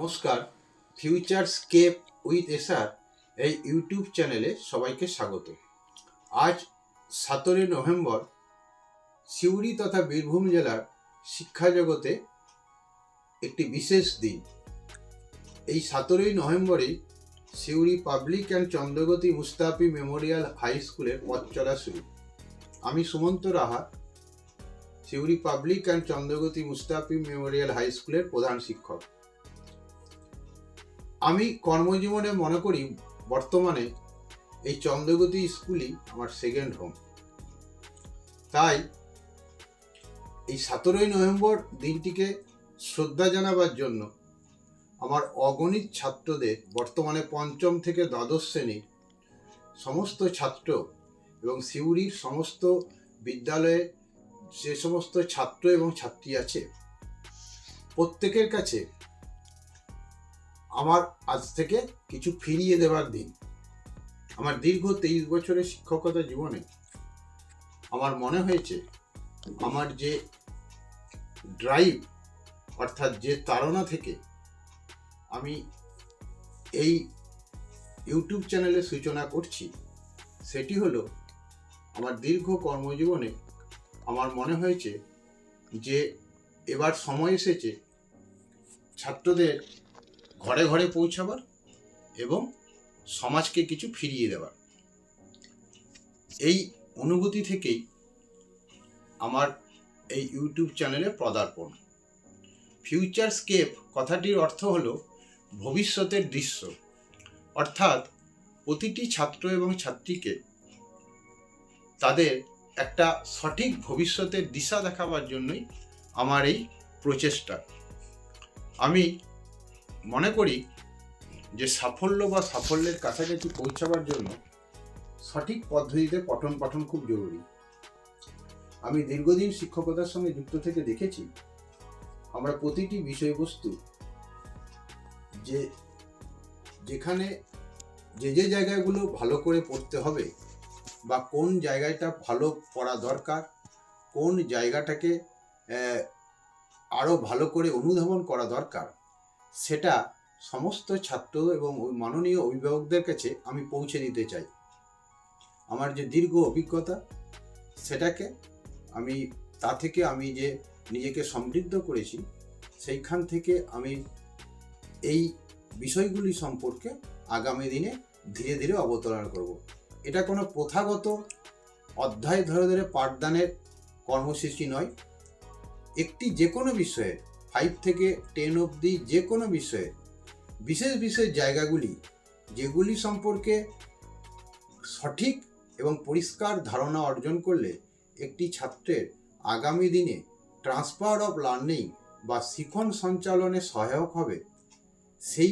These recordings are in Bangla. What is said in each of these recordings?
নমস্কার। ফিউচারস্কেপ উইথ এসআর এই ইউটিউব চ্যানেলে সবাইকে স্বাগত। আজ 17 নভেম্বর সিউড়ি তথা বীরভূম জেলার শিক্ষা জগতে একটি বিশেষ দিন। এই 17 নভেম্বরেই Suri public and Chandragati Mustafi memorial high স্কুলের পথ চলা শুরু। আমি Sumanta Raha, Suri public and Chandragati Mustafi memorial high স্কুলের প্রধান শিক্ষক। আমি কর্মজীবনে মনে করি বর্তমানে এই চন্দ্রগতি স্কুলই আমার সেকেন্ড হোম। তাই এই 17 নভেম্বর দিনটিকে শ্রদ্ধা জানাবার জন্য আমার অগণিত ছাত্রদের, বর্তমানে পঞ্চম থেকে দ্বাদশ শ্রেণীর সমস্ত ছাত্র এবং সিউড়ির সমস্ত বিদ্যালয়ে যে সমস্ত ছাত্র এবং ছাত্রী আছে, প্রত্যেকের কাছে আমার আজ থেকে কিছু ফিরিয়ে দেওয়ার দিন। আমার দীর্ঘ 23 বছরের শিক্ষকতা জীবনে আমার মনে হয়েছে আমার যে ড্রাইভ, অর্থাৎ যে তাড়না থেকে আমি এই ইউটিউব চ্যানেলের সূচনা করছি, সেটি হলো আমার দীর্ঘ কর্মজীবনে আমার মনে হয়েছে যে এবার সময় এসেছে ছাত্রদের ঘরে ঘরে পৌঁছাবার এবং সমাজকে কিছু ফিরিয়ে দেওয়ার। এই অনুভূতি থেকেই আমার এই ইউটিউব চ্যানেলে পদার্পণ। ফিউচারস্কেপ কথাটির অর্থ হলো ভবিষ্যতের দৃশ্য, অর্থাৎ প্রতিটি ছাত্র এবং ছাত্রীকে তাদের একটা সঠিক ভবিষ্যতের দিশা দেখাবার জন্যই আমার এই প্রচেষ্টা। আমি মনে করি যে সাফল্য বা সাফল্যের কাছাকাছি পৌঁছাবার জন্য সঠিক পদ্ধতিতে পঠন পাঠন খুব জরুরি। আমি দীর্ঘদিন শিক্ষকতার সঙ্গে যুক্ত থেকে দেখেছি আমরা প্রতিটি বিষয়বস্তু যেখানে যে জায়গাগুলো ভালো করে পড়তে হবে বা কোন জায়গাটা ভালো পড়া দরকার, কোন জায়গাটাকে আরও ভালো করে অনুধাবন করা দরকার, সেটা সমস্ত ছাত্র এবং মাননীয় অভিভাবকদের কাছে আমি পৌঁছে দিতে চাই। আমার যে দীর্ঘ অভিজ্ঞতা, সেটাকে তা থেকে আমি যে নিজেকে সমৃদ্ধ করেছি, সেইখান থেকে আমি এই বিষয়গুলি সম্পর্কে আগামী দিনে ধীরে ধীরে অবতারণা করব। এটা কোনো প্রথাগত অধ্যায় ধরে ধরে পাঠদানের কর্মসূচি নয়। একটি যে কোনো বিষয়ে 5 থেকে 10 অবধি যে কোনো বিষয়ে বিশেষ বিশেষ জায়গাগুলি যেগুলি সম্পর্কে সঠিক এবং পরিষ্কার ধারণা অর্জন করলে একটি ছাত্রের আগামী দিনে ট্রান্সফার অফ লার্নিং বা শিখন সঞ্চালনে সহায়ক হবে, সেই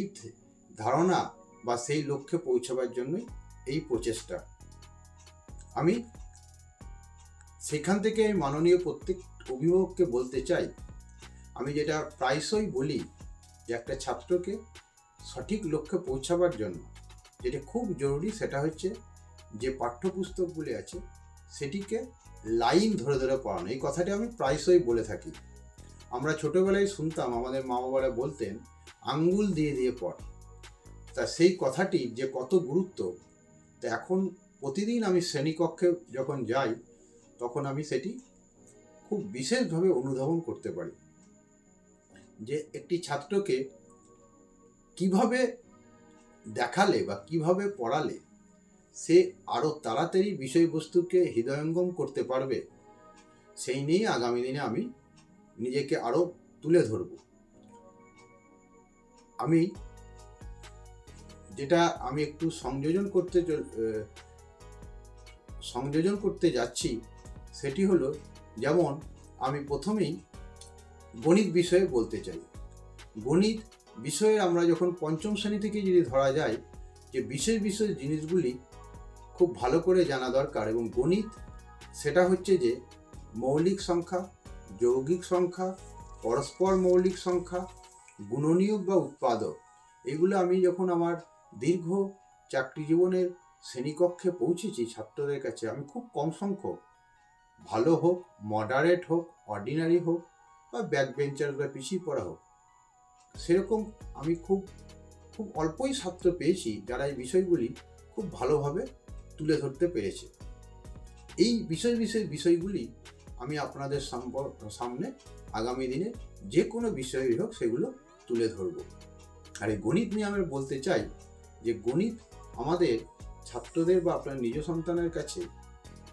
ধারণা বা সেই লক্ষ্যে পৌঁছাবার জন্যই এই প্রচেষ্টা। আমি সেখান থেকে মাননীয় প্রত্যেক অভিভাবককে বলতে চাই, আমি যেটা প্রায়শই বলি যে একটা ছাত্রকে সঠিক লক্ষ্যে পৌঁছাবার জন্য যেটা খুব জরুরি, সেটা হচ্ছে যে পাঠ্যপুস্তকগুলি আছে সেটিকে লাইন ধরে ধরে পড়ানো। এই কথাটি আমি প্রায়শই বলে থাকি। আমরা ছোটোবেলায় শুনতাম, আমাদের মা বাবারা বলতেন আঙ্গুল দিয়ে দিয়ে পড়। তা সেই কথাটি যে কত গুরুত্ব, তা এখন প্রতিদিন আমি শ্রেণীকক্ষে যখন যাই তখন আমি সেটি খুব বিশেষভাবে অনুধাবন করতে পারি যে একটি ছাত্রকে কিভাবে দেখালে বা কিভাবে পড়ালে সে আরও তাড়াতাড়ি বিষয়বস্তুকে হৃদয়ঙ্গম করতে পারবে, সেই নিয়ে আগামী দিনে আমি নিজেকে আরও তুলে ধরব। আমি একটু সংযোজন করতে যাচ্ছি, সেটি হলো, যেমন আমি প্রথমেই গণিত বিষয়ে বলতে চাই। গণিত বিষয়ে আমরা যখন পঞ্চম শ্রেণী থেকে যদি ধরা যায় যে বিশেষ বিশেষ জিনিসগুলি খুব ভালো করে জানা দরকার, এবং গণিত সেটা হচ্ছে যে মৌলিক সংখ্যা, যৌগিক সংখ্যা, পরস্পর মৌলিক সংখ্যা, গুণনীয়ক বা উৎপাদক, এগুলো আমি যখন আমার দীর্ঘ চাকরি জীবনের শ্রেণীকক্ষে পৌঁছেছি ছাত্রদের কাছে, আমি খুব কম সংখ্যক, ভালো হোক, মডারেট হোক, অর্ডিনারি হোক বা ব্যাক বেঞ্চার বা পিছিয়ে পড়া হোক, সেরকম আমি খুব খুব অল্পই ছাত্র পেয়েছি যারা এই বিষয়গুলি খুব ভালোভাবে তুলে ধরতে পেরেছে। এই বিষয়গুলি আমি আপনাদের সামনে আগামী দিনে যে কোনো বিষয়ই হোক সেগুলো তুলে ধরব। আর এই গণিত নিয়ে আমি বলতে চাই যে গণিত আমাদের ছাত্রদের বা আপনার নিজ সন্তানের কাছে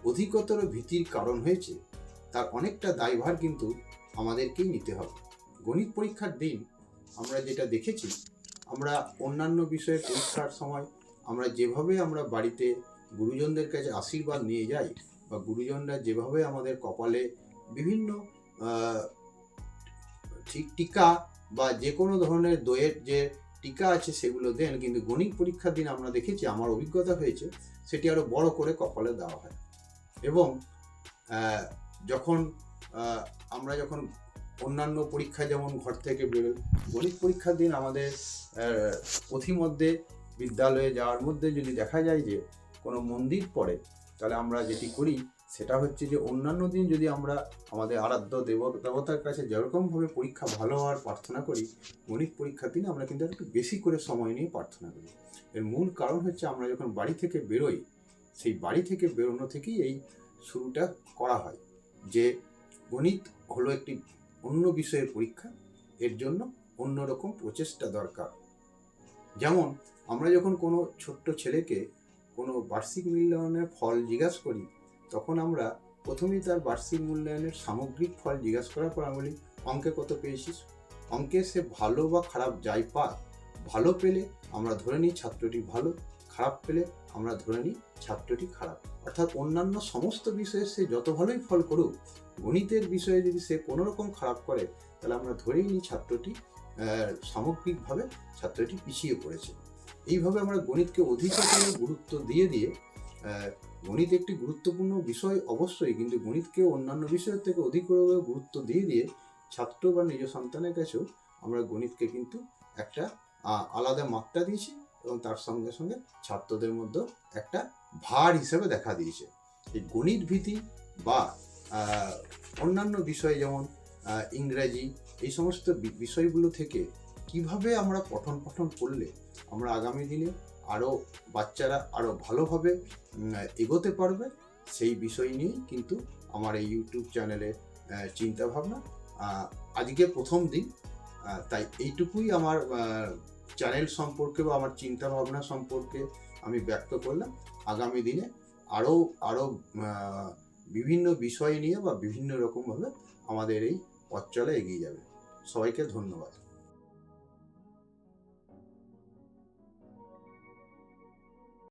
অধিকতর ভীতির কারণ হয়েছে, তার অনেকটা দায়ভার কিন্তু আমাদেরকেই নিতে হবে। গণিত পরীক্ষার দিন আমরা যেটা দেখেছি, আমরা অন্যান্য বিষয়ের পরীক্ষার সময় আমরা বাড়িতে গুরুজনদের কাছে আশীর্বাদ নিয়ে যাই বা গুরুজনরা যেভাবে আমাদের কপালে বিভিন্ন টিকা বা যে কোনো ধরনের দইয়ের যে টিকা আছে সেগুলো দেন, কিন্তু গণিত পরীক্ষার দিন আমরা দেখেছি, আমার অভিজ্ঞতা হয়েছে, সেটি আরো বড় করে কপালে দেওয়া হয়। এবং যখন আমরা যখন অন্যান্য পরীক্ষা যেমন ঘর থেকে বেরোই, গণিত পরীক্ষার দিন আমাদের পথিমধ্যে বিদ্যালয়ে যাওয়ার মধ্যে যদি দেখা যায় যে কোনো মন্দির পড়ে, তাহলে আমরা যেটি করি সেটা হচ্ছে যে অন্যান্য দিন যদি আমরা আমাদের আরাধ্য দেবতার কাছে যেরকমভাবে পরীক্ষা ভালো হওয়ার প্রার্থনা করি, গণিত পরীক্ষার দিনে আমরা কিন্তু একটু বেশি করে সময় নিয়ে প্রার্থনা করি। এর মূল কারণ হচ্ছে আমরা যখন বাড়ি থেকে বেরোই, সেই বাড়ি থেকে বেরোনো থেকেই এই শুরুটা করা হয় যে গণিত হলো একটি অন্য বিষয়ের পরীক্ষা, এর জন্য অন্যরকম প্রচেষ্টা দরকার। যেমন আমরা যখন কোনো ছোট্ট ছেলেকে কোনো বার্ষিক মূল্যায়নের ফল জিজ্ঞাসা করি, তখন আমরা প্রথমেই তার বার্ষিক মূল্যায়নের সামগ্রিক ফল জিজ্ঞাসা করার পর আমরা বলি, অঙ্কে কত পেয়েছিস? অঙ্কে সে ভালো বা খারাপ যাই পাক, ভালো পেলে আমরা ধরে নিই ছাত্রটি ভালো, খারাপ পেলে আমরা ধরে নিই ছাত্রটি খারাপ। অর্থাৎ অন্যান্য সমস্ত বিষয়ে সে যত ভালোই ফল করুক, গণিতের বিষয়ে যদি সে কোনো রকম খারাপ করে, তাহলে আমরা ধরেই নিই ছাত্রটি সামগ্রিকভাবে ছাত্রটি পিছিয়ে পড়েছে। এইভাবে আমরা গণিতকে অধিকতর গুরুত্ব দিয়ে গণিত একটি গুরুত্বপূর্ণ বিষয় অবশ্যই, কিন্তু গণিতকে অন্যান্য বিষয়ের থেকে অধিকতর গুরুত্ব দিয়ে ছাত্র বা নিজ সন্তানের কাছেও আমরা গণিতকে কিন্তু একটা আলাদা মাত্রা দিয়েছি এবং তার সঙ্গে সঙ্গে ছাত্রদের মধ্যে একটা ভার হিসেবে দেখা দিয়েছে। এই গণিত ভীতি বা অন্যান্য বিষয় যেমন ইংরেজি, এই সমস্ত বিষয়গুলো থেকে কিভাবে আমরা পঠন করলে আমরা আগামী দিনে বাচ্চারা আরও ভালোভাবে এগোতে পারবে, সেই বিষয় নিয়েই কিন্তু আমার এই ইউটিউব চ্যানেলের চিন্তাভাবনা। আজকে প্রথম দিন, তাই এইটুকুই আমার চ্যানেল সম্পর্কে বা আমার চিন্তাভাবনা সম্পর্কে আমি ব্যক্ত করলাম। আগামী দিনে আরও বিভিন্ন বিষয় নিয়ে বা বিভিন্ন রকমভাবে আমাদের এই পথ চলা এগিয়ে যাবে। সবাইকে ধন্যবাদ।